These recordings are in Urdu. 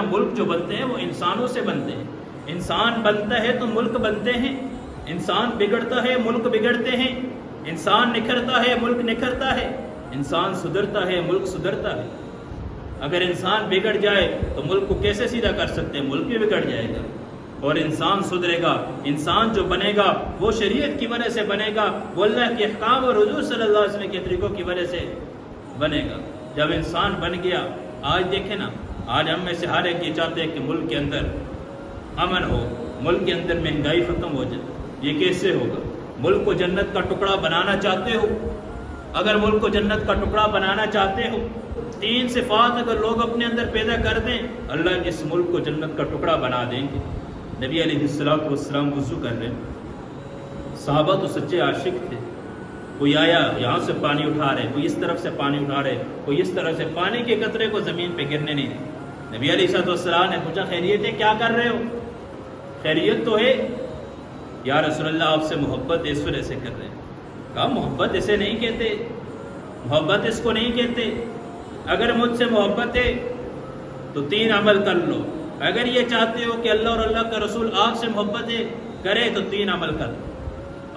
ملک جو بنتے ہیں وہ انسانوں سے بنتے ہیں. انسان بنتا ہے تو ملک بنتے ہیں. انسان بگڑتا ہے ملک بگڑتے ہیں. انسان نکھرتا ہے ملک نکھرتا ہے. انسان سدھرتا ہے ملک سدھرتا ہے. اگر انسان بگڑ جائے تو ملک کو کیسے سیدھا کر سکتے ہیں؟ ملک بھی بگڑ جائے گا. اور انسان سدھرے گا، انسان جو بنے گا وہ شریعت کی وجہ سے بنے گا، وہ اللہ کے احکام اور حضور صلی اللہ علیہ وسلم کے طریقوں کی وجہ سے بنے گا. جب انسان بن گیا، آج دیکھیں نا، آج ہم میں سے ہر ایک یہ چاہتے ہیں کہ ملک کے اندر امن ہو، ملک کے اندر مہنگائی ختم ہو جائے. یہ کیسے ہوگا؟ ملک کو جنت کا ٹکڑا بنانا چاہتے ہو؟ اگر ملک کو جنت کا ٹکڑا بنانا چاہتے ہو، 3 صفات اگر لوگ اپنے اندر پیدا کر دیں، اللہ اس ملک کو جنت کا ٹکڑا بنا دیں گے. نبی علیہ السلام وضو کر رہے ہیں، صحابہ تو سچے عاشق تھے. کوئی آیا یہاں سے پانی اٹھا رہے، کوئی اس طرف سے پانی اٹھا رہے، کوئی اس طرف سے، پانی کے قطرے کو زمین پہ گرنے نہیں دے. نبی علیہ السلام نے پوچھا خیریت ہے؟ کیا کر رہے ہو؟ خیریت تو ہے. یا رسول اللہ آپ سے محبت اس وجہ سے کر رہے ہیں. کہا محبت اسے نہیں کہتے، محبت اس کو نہیں کہتے. اگر مجھ سے محبت ہے تو 3 عمل کر لو. اگر یہ چاہتے ہو کہ اللہ اور اللہ کا رسول آپ سے محبت کرے تو 3 عمل کر لو.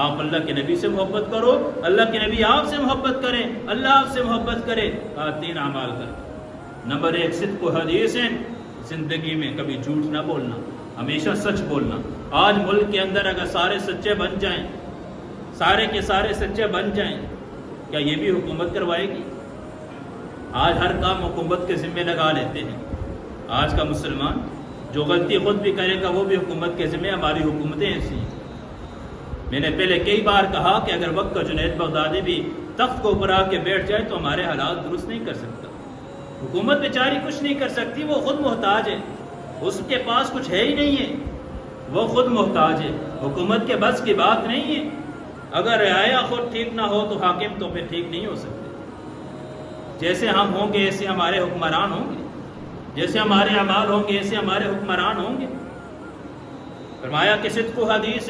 آپ اللہ کے نبی سے محبت کرو، اللہ کے نبی آپ سے محبت کریں، اللہ آپ سے محبت کرے. 3 اعمال کر. نمبر 1 صدق و حدیث. زندگی میں کبھی جھوٹ نہ بولنا، ہمیشہ سچ بولنا. آج ملک کے اندر اگر سارے سچے بن جائیں، سارے کے سارے سچے بن جائیں، کیا یہ بھی حکومت کروائے گی؟ آج ہر کام حکومت کے ذمہ لگا لیتے ہیں. آج کا مسلمان جو غلطی خود بھی کرے گا وہ بھی حکومت کے ذمہ. ہماری حکومتیں ایسی ہیں. میں نے پہلے کئی بار کہا کہ اگر وقت کا جنید بغدادی بھی تخت کو اوپر آ کے بیٹھ جائے تو ہمارے حالات درست نہیں کر سکتا. حکومت بیچاری کچھ نہیں کر سکتی، وہ خود محتاج ہے. اس کے پاس کچھ ہے ہی نہیں ہے، وہ خود محتاج ہے. حکومت کے بس کی بات نہیں ہے. اگر رعایا خود ٹھیک نہ ہو تو حاکم تو پھر ٹھیک نہیں ہو سکتے. جیسے ہم ہوں گے ایسے ہمارے حکمران ہوں گے، جیسے ہمارے اعمال ہوں گے ایسے ہمارے حکمران ہوں گے. فرمایا کہ صدق و حدیث.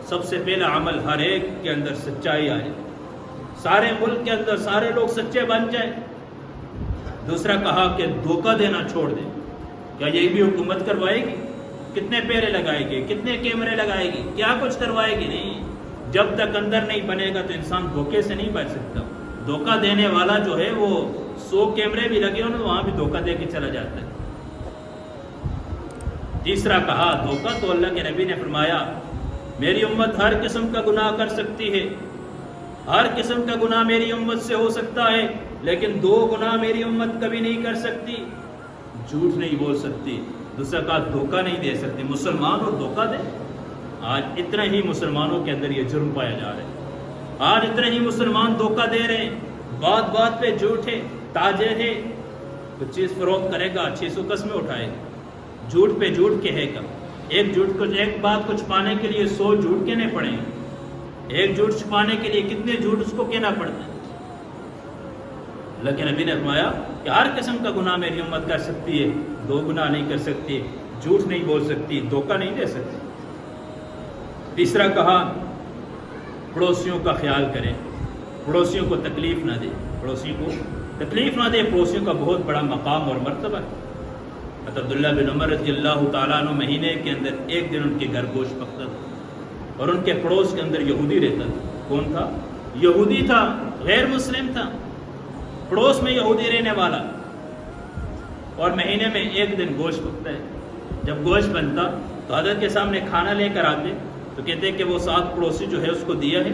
سب سے پہلا عمل ہر ایک کے اندر سچائی آئے، سارے ملک کے اندر سارے لوگ سچے بن جائیں. دوسرا کہا کہ دھوکہ دینا چھوڑ دیں. کیا یہ بھی حکومت کروائے گی؟ کتنے پیرے لگائے گی، کتنے کیمرے لگائے گی، کیا کچھ کروائے گی؟ نہیں. جب تک اندر نہیں بنے گا تو انسان دھوکے سے نہیں بچ سکتا. دھوکہ دینے والا جو ہے وہ 100 کیمرے بھی لگے ہوں وہاں بھی دھوکہ دے کے چلا جاتا ہے. تیسرا کہا دھوکہ تو اللہ کے نبی نے فرمایا میری امت ہر قسم کا گناہ کر سکتی ہے، ہر قسم کا گناہ میری امت سے ہو سکتا ہے، لیکن 2 گناہ میری امت کبھی نہیں کر سکتی. جھوٹ نہیں بول سکتی، دوسرا کہا دھوکہ نہیں دے سکتی. مسلمان اور دھوکہ دے. آج اتنا ہی مسلمانوں کے اندر یہ جرم پایا جا رہا ہے. آج اتنا ہی مسلمان دھوکہ دے رہے ہیں، بات بات پہ جھوٹ ہے. تاجر ہے تو چیز فروخت کرے گا 600 قسمیں اٹھائے گا، جھوٹ پہ جھوٹ کہے گا. ایک بات کو چھپانے کے لیے 100 جھوٹ کہنے پڑیں گے. ایک جھوٹ چھپانے کے لیے کتنے جھوٹ اس کو کہنا پڑتا ہے. اللہ کے نبی نے فرمایا کہ ہر قسم کا گناہ میری امت کر سکتی ہے، 2 گناہ نہیں کر سکتی، جھوٹ نہیں بول سکتی، دھوکہ نہیں دے سکتی. تیسرا کہا پڑوسیوں کا خیال کریں، پڑوسیوں کو تکلیف نہ دے، پڑوسی کو تکلیف نہ دے. پڑوسیوں کا بہت بڑا مقام اور مرتبہ ہے. عبداللہ بن عمر رضی اللہ تعالیٰ عنہ مہینے کے اندر 1 دن ان کے گھر گوشت پکتا تھا، اور ان کے پڑوس کے اندر یہودی رہتا تھا. کون تھا؟ یہودی تھا، غیر مسلم تھا، پڑوس میں یہودی رہنے والا. اور مہینے میں 1 دن گوشت پکتا ہے. جب گوشت بنتا تو حضرت کے سامنے کھانا لے کر آتے تو کہتے کہ وہ 7 پڑوسی جو ہے اس کو دیا ہے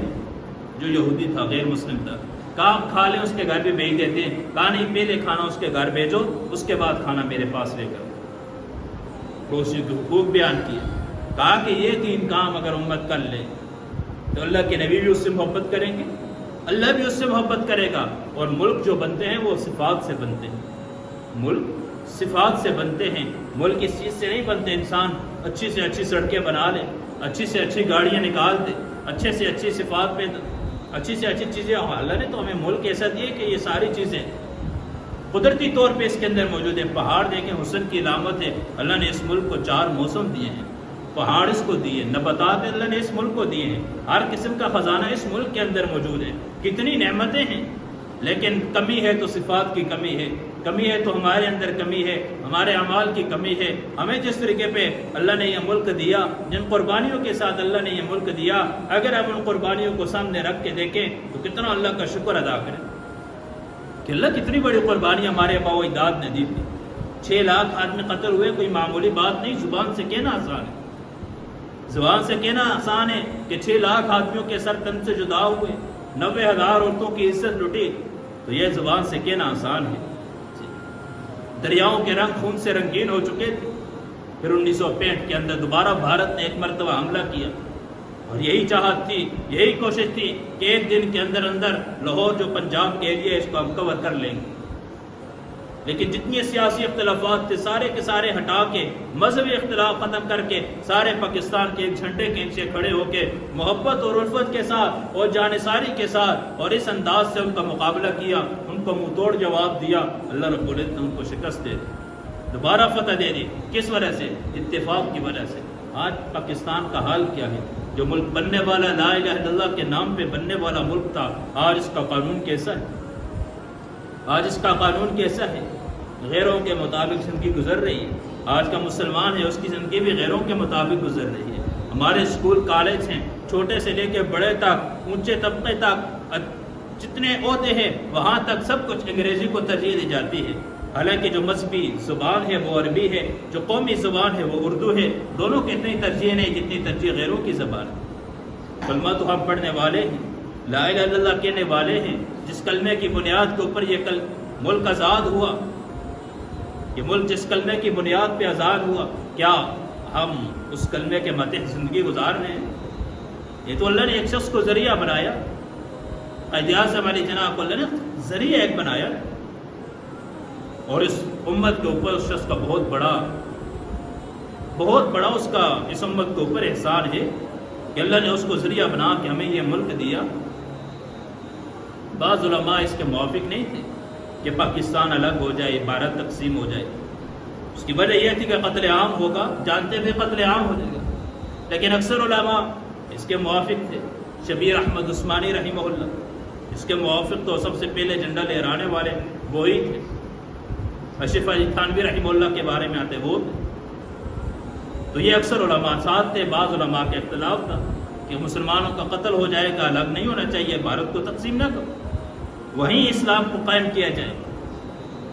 جو یہودی تھا، غیر مسلم تھا. کہا کھا لیں، اس کے گھر بھی بھیج دیتے ہیں. کہا نہیں، پہلے کھانا اس کے گھر بھیجو، اس کے بعد کھانا میرے پاس لے کر. پڑوسی کے حقوق بیان کیے. کہا کہ یہ 3 کام اگر امت کر لے تو اللہ کے نبی بھی اس سے محبت کریں گے، اللہ بھی اس سے محبت کرے گا. اور ملک جو بنتے ہیں وہ صفات سے بنتے ہیں. ملک صفات سے بنتے ہیں. ملک اس چیز سے نہیں بنتے انسان اچھی سے اچھی سڑکیں بنا لے، اچھی سے اچھی گاڑیاں نکال دے، اچھے سے اچھی صفات پہ اچھی سے اچھی چیزیں. اللہ نے تو ہمیں ملک ایسا دیے کہ یہ ساری چیزیں قدرتی طور پہ اس کے اندر موجود ہیں. پہاڑ دیکھیں حسن کی علامت ہے. اللہ نے اس ملک کو 4 موسم دیے ہیں، پہاڑ اس کو دیے، نباتات اللہ نے اس ملک کو دیے ہیں. ہر قسم کا خزانہ اس ملک کے اندر موجود ہے. کتنی نعمتیں ہیں، لیکن کمی ہے تو صفات کی کمی ہے. کمی ہے تو ہمارے اندر کمی ہے، ہمارے اعمال کی کمی ہے. ہمیں جس طریقے پہ اللہ نے یہ ملک دیا، جن قربانیوں کے ساتھ اللہ نے یہ ملک دیا، اگر ہم ان قربانیوں کو سامنے رکھ کے دیکھیں تو کتنا اللہ کا شکر ادا کریں کہ اللہ کتنی بڑی قربانی ہمارے آباء و اجداد نے دی تھی. 6 لاکھ آدمی قتل ہوئے، کوئی معمولی بات نہیں. زبان سے کہنا آسان ہے، زبان سے کہنا آسان ہے کہ 6 لاکھ آدمیوں کے سر تن سے جدا ہوئے، 90,000 عورتوں کی عزت لٹی، تو یہ زبان سے کہنا آسان ہے. دریاؤں کے رنگ خون سے رنگین ہو چکے تھے. پھر 1965 کے اندر دوبارہ بھارت نے ایک مرتبہ حملہ کیا، اور یہی چاہت تھی، یہی کوشش تھی کہ ایک دن کے اندر اندر لاہور جو پنجاب کے ایریا ہے اس کو ہم کور کر لیں گے. لیکن جتنی سیاسی اختلافات تھے سارے کے سارے ہٹا کے، مذہبی اختلاف ختم کر کے، سارے پاکستان کے ایک جھنڈے کے نیچے کھڑے ہو کے محبت اور الفت کے ساتھ اور جانثاری کے ساتھ اور اس انداز سے ان کا مقابلہ کیا، ان کو منہ توڑ جواب دیا. اللہ رب العزت نے ان کو شکست دے دی، دوبارہ فتح دے دی. کس وجہ سے؟ اتفاق کی وجہ سے. آج پاکستان کا حال کیا ہے؟ جو ملک بننے والا لا الہ الا اللہ کے نام پہ بننے والا ملک تھا، آج اس کا قانون کیسا ہے؟ آج اس کا قانون کیسا ہے؟ غیروں کے مطابق زندگی گزر رہی ہے. آج کا مسلمان ہے، اس کی زندگی بھی غیروں کے مطابق گزر رہی ہے. ہمارے اسکول کالج ہیں، چھوٹے سے لے کے بڑے تک، اونچے طبقے تک، جتنے عہدے ہیں وہاں تک سب کچھ انگریزی کو ترجیح دی جاتی ہے. حالانکہ جو مذہبی زبان ہے وہ عربی ہے، جو قومی زبان ہے وہ اردو ہے. دونوں کی اتنی ترجیح نہیں جتنی ترجیح غیروں کی زبان ہے. کلمہ تو ہم پڑھنے والے ہیں، لا الہ الا اللہ کہنے والے ہیں، جس کلمے کی بنیاد کے اوپر یہ ملک آزاد ہوا. یہ ملک جس کلمے کی بنیاد پہ آزاد ہوا، کیا ہم اس کلمے کے ماتحت زندگی گزار رہے ہیں؟ یہ تو اللہ نے ایک شخص کو ذریعہ بنایا. قائد اعظم علی جناح کو اللہ نے ذریعہ ایک بنایا، اور اس امت کے اوپر اس شخص کا بہت بڑا اس کا اس امت کے اوپر احسان ہے کہ اللہ نے اس کو ذریعہ بنا کے ہمیں یہ ملک دیا. بعض علماء اس کے موافق نہیں تھے کہ پاکستان الگ ہو جائے، بھارت تقسیم ہو جائے. اس کی وجہ یہ تھی کہ قتل عام ہوگا، جانتے تھے قتل عام ہو جائے گا. لیکن اکثر علماء اس کے موافق تھے. شبیر احمد عثمانی رحمہ اللہ اس کے موافق تو سب سے پہلے جھنڈا لہرانے والے وہی تھے. اشرف علی تھانوی رحمہ اللہ کے بارے میں آتے وہ تھے. تو یہ اکثر علماء ساتھ تھے. بعض علماء کا اختلاف تھا کہ مسلمانوں کا قتل ہو جائے گا، الگ نہیں ہونا چاہیے، بھارت کو تقسیم نہ کرو، وہیں اسلام کو قائم کیا جائے.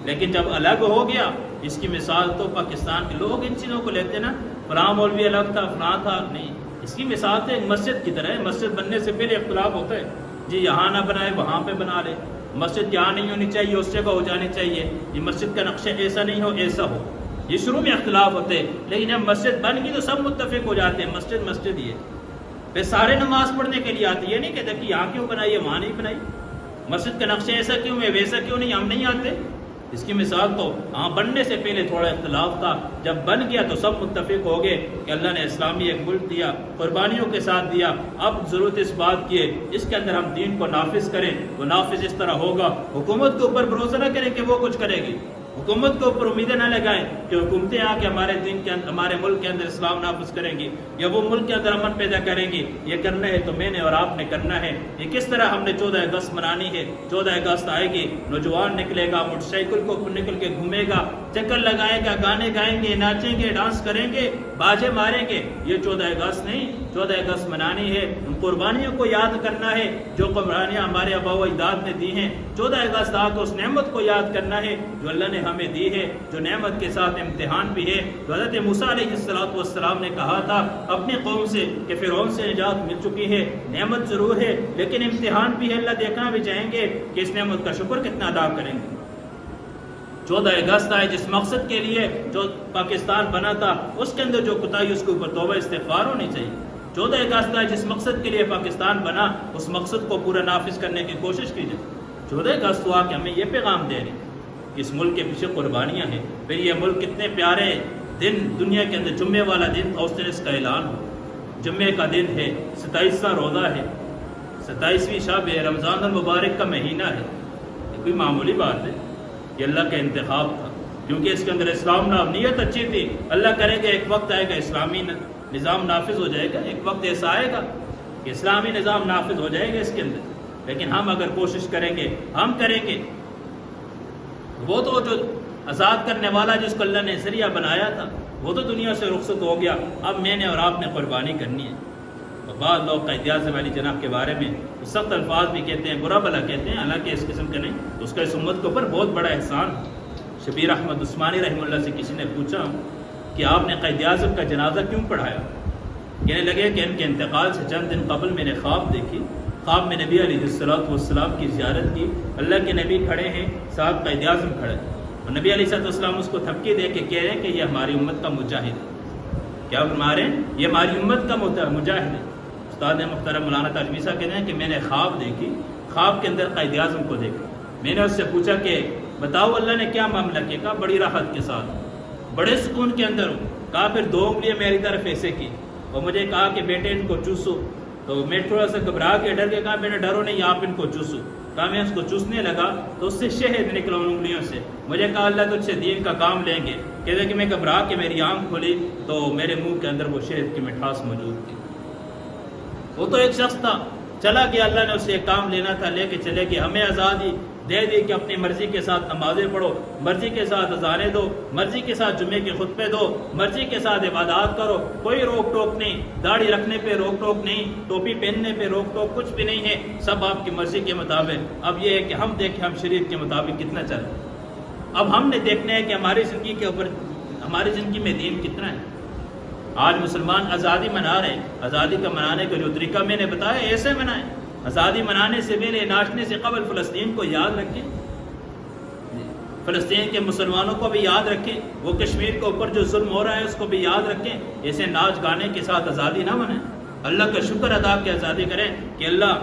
لیکن جب الگ ہو گیا، اس کی مثال تو پاکستان کے لوگ ان چیزوں کو لیتے نا، فلاں مولوی الگ تھا، فلاں تھا، نہیں. اس کی مثال تو ایک مسجد کی طرح ہے. مسجد بننے سے پہلے اختلاف ہوتا ہے، جی یہاں نہ بنائے وہاں پہ بنا لے. مسجد یہاں نہیں ہونی چاہیے، اس جگہ ہو جانی چاہیے. یہ مسجد کا نقشہ ایسا نہیں ہو، ایسا ہو. یہ شروع میں اختلاف ہوتے ہیں، لیکن جب مسجد بن گئی تو سب متفق ہو جاتے ہیں مسجد ہی ہے. پھر سارے نماز پڑھنے کے لیے آتے. یہ نہیں کہتے کہ یہاں کیوں بنائی ہے وہاں نہیں بنائی، مسجد کا نقشہ ایسا کیوں ہے ویسا کیوں نہیں، ہم نہیں آتے. اس کی مثال تو ہاں بننے سے پہلے تھوڑا اختلاف تھا، جب بن گیا تو سب متفق ہو گئے کہ اللہ نے اسلامی ایک ملک دیا، قربانیوں کے ساتھ دیا. اب ضرورت اس بات کی ہے اس کے اندر ہم دین کو نافذ کریں. وہ نافذ اس طرح ہوگا، حکومت کے اوپر بھروسہ نہ کریں کہ وہ کچھ کرے گی، حکومت کے اوپر امیدیں نہ لگائیں کہ حکومتیں آ کے ہمارے دین کے اندر، ہمارے ملک کے اندر اسلام نافذ کریں گی یا وہ ملک کے اندر امن پیدا کریں گی. یہ کرنا ہے تو میں نے اور آپ نے کرنا ہے. یہ کس طرح ہم نے 14 اگست منانی ہے. 14 اگست آئے گی، نوجوان نکلے گا، موٹر سائیکل کو نکل کے گھومے گا، چکر لگائے گا، گانے گائیں گے، ناچیں گے، ڈانس کریں گے، باجے ماریں گے. یہ 14 اگست نہیں، 14 اگست منانی ہے. ان قربانیوں کو یاد کرنا ہے جو قربانیاں ہمارے آباء و اجداد نے دی ہیں. 14 اگست آ کے اس نعمت کو یاد کرنا ہے جو اللہ نے ہمیں دی ہے، جو نعمت کے ساتھ امتحان بھی ہے. تو حضرت موسیٰ علیہ السلام نے کہا تھا اپنی قوم سے کہ فرعون سے نجات مل چکی ہے، نعمت ضرور ہے لیکن امتحان بھی ہے. اللہ دیکھنا بھی چاہیں گے کہ اس نعمت کا شکر کتنا ادا کریں گے. 14 اگست آئے جس مقصد کے لیے جو پاکستان بنا تھا، اس کے اندر جو کوتاہی اس کے اوپر توبہ استغفار ہونی چاہیے. 14 اگست آئے جس مقصد کے لیے پاکستان بنا، اس مقصد کو پورا نافذ کرنے کی کوشش کی جائے. 14 اگست ہوا کہ ہمیں یہ پیغام دے رہے کہ اس ملک کے پیچھے قربانیاں ہیں. پھر یہ ملک کتنے پیارے دن دنیا کے اندر جمعے والا دن تھا، اس دن اس کا اعلان ہو. جمعے کا دن ہے، 27واں روزہ ہے، 27ویں شب ہے، رمضان المبارک کا مہینہ ہے. یہ کوئی معمولی بات ہے، یہ اللہ کا انتخاب تھا کیونکہ اس کے اندر اسلام نیت اچھی تھی. اللہ کرے گا ایک وقت آئے گا اسلامی نظام نافذ ہو جائے گا، ایک وقت ایسا آئے گا کہ اسلامی نظام نافذ ہو جائے گا اس کے اندر. لیکن ہم اگر کوشش کریں گے، ہم کریں گے وہ تو جو آزاد کرنے والا جس کو اللہ نے ذریعہ بنایا تھا وہ تو دنیا سے رخصت ہو گیا، اب میں نے اور آپ نے قربانی کرنی ہے۔ اور بعض لوگ قائد اعظم علی جناح کے بارے میں سخت الفاظ بھی کہتے ہیں، برا بھلا کہتے ہیں، حالانکہ اس قسم کا نہیں، اس کا اس امت کے اوپر بہت بڑا احسان ہے۔ شبیر احمد عثمانی رحمہ اللہ سے کسی نے پوچھا کہ آپ نے قائد اعظم کا جنازہ کیوں پڑھایا؟ کہنے لگے کہ ان کے انتقال سے چند دن قبل میں نے خواب دیکھی، خواب میں نبی علیہ السلام کی زیارت کی، اللہ کے نبی کھڑے ہیں، ساتھ قائد اعظم کھڑے ہیں، اور نبی علیہ السلام اس کو تھپکی دے کے کہہ رہے ہیں کہ یہ ہماری امت کا مجاہد ہے۔ کیا فرما رہے ہیں؟ یہ ہماری امت کا مجاہد ہے۔ استاد محترم مولانا تاجوی صاحب کہتے ہیں کہ میں نے خواب دیکھی، خواب کے اندر قائد اعظم کو دیکھا، میں نے اس سے پوچھا کہ بتاؤ اللہ نے کیا معاملہ کیا؟ کہا بڑی راحت کے ساتھ، بڑے سکون کے اندر ہوں۔ کہا پھر 2 انگلیاں میری طرف ایسے کی اور مجھے کہا کہ بیٹے ان کو چوسو، تو میں تھوڑا سا گھبرا کے ڈر کے کہا بیٹا ڈرو نہیں، آپ ان کو چوسو۔ کہا میں اس کو چوسنے لگا تو اس سے شہد نکلا ان انگلیوں سے، مجھے کہا اللہ تجھ سے دین کا کام لیں گے۔ کہتے کہ میں گھبرا کے میری آنکھ کھلی تو میرے منہ کے اندر وہ شہد کی مٹھاس موجود تھی۔ وہ تو ایک شخص تھا، چلا گیا، اللہ نے اسے ایک کام لینا تھا، لے کے چلے گئے۔ ہمیں آزادی دے دی کہ اپنی مرضی کے ساتھ نمازیں پڑھو، مرضی کے ساتھ اذانیں دو، مرضی کے ساتھ جمعے کے خطبے دو، مرضی کے ساتھ عبادات کرو، کوئی روک ٹوک نہیں، داڑھی رکھنے پہ روک ٹوک نہیں، ٹوپی پہننے پہ روک ٹوک کچھ بھی نہیں ہے، سب آپ کی مرضی کے مطابق۔ اب یہ ہے کہ ہم دیکھیں ہم شریعت کے مطابق کتنا چلیں۔ اب ہم نے دیکھنا ہے کہ ہماری زندگی کے اوپر، ہماری زندگی میں دین کتنا ہے۔ آج مسلمان آزادی منا رہے ہیں، آزادی کا منانے کا جو طریقہ میں نے بتایا ایسے منائیں۔ آزادی منانے سے پہلے، ناچنے سے قبل فلسطین کو یاد رکھیں، فلسطین کے مسلمانوں کو بھی یاد رکھیں، وہ کشمیر کے اوپر جو ظلم ہو رہا ہے اس کو بھی یاد رکھیں۔ ایسے ناچ گانے کے ساتھ آزادی نہ منائیں، اللہ کا شکر ادا کے آزادی کریں کہ اللہ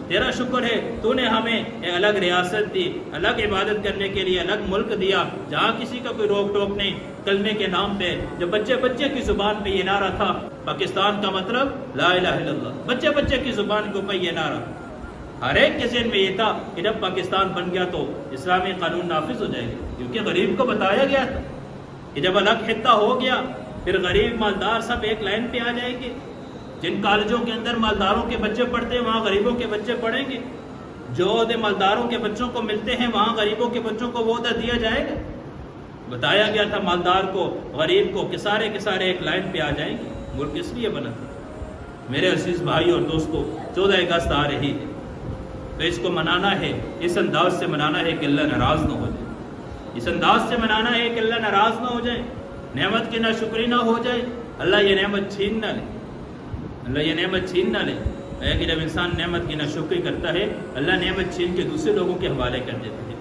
تیرا شکر ہے تو نے ہمیں ایک الگ ریاست دی، الگ عبادت کرنے کے لیے الگ ملک دیا جہاں کسی کا کوئی روک ٹوک نہیں۔ کلمے کے نام پہ جب بچے کی زبان پہ یہ نعرہ تھا پاکستان کا مطلب لا الہ الا اللہ، بچے کی زبان کے اوپر یہ نعرہ، ہر ایک کے ذہن میں یہ تھا کہ جب پاکستان بن گیا تو اسلامی قانون نافذ ہو جائے گا، کیونکہ غریب کو بتایا گیا تھا کہ جب الگ خطہ ہو گیا پھر غریب مالدار سب ایک لائن پہ آ جائیں گے۔ جن کالجوں کے اندر مالداروں کے بچے پڑھتے ہیں وہاں غریبوں کے بچے پڑھیں گے، جو عہدے مالداروں کے بچوں کو ملتے ہیں وہاں غریبوں کے بچوں کو وہ عہدہ دیا جائے گا۔ بتایا گیا تھا مالدار کو، غریب کو، کہ سارے کے سارے ایک لائن پہ آ جائیں گے۔ ملک اس لیے بنا تھا۔ میرے عزیز بھائی اور دوستو، 14 اگست آ رہی ہے تو اس کو منانا ہے، اس انداز سے منانا ہے کہ اللہ ناراض نہ ہو جائے، اس انداز سے منانا ہے کہ اللہ ناراض نہ ہو جائے، نعمت کی ناشکری نہ ہو جائے، اللہ یہ نعمت چھین نہ لے، اللہ یہ نعمت چھین نہ لے۔ کہ جب انسان نعمت کی ناشکری کرتا ہے اللہ نعمت چھین کے دوسرے لوگوں کے حوالے کر دیتا ہے۔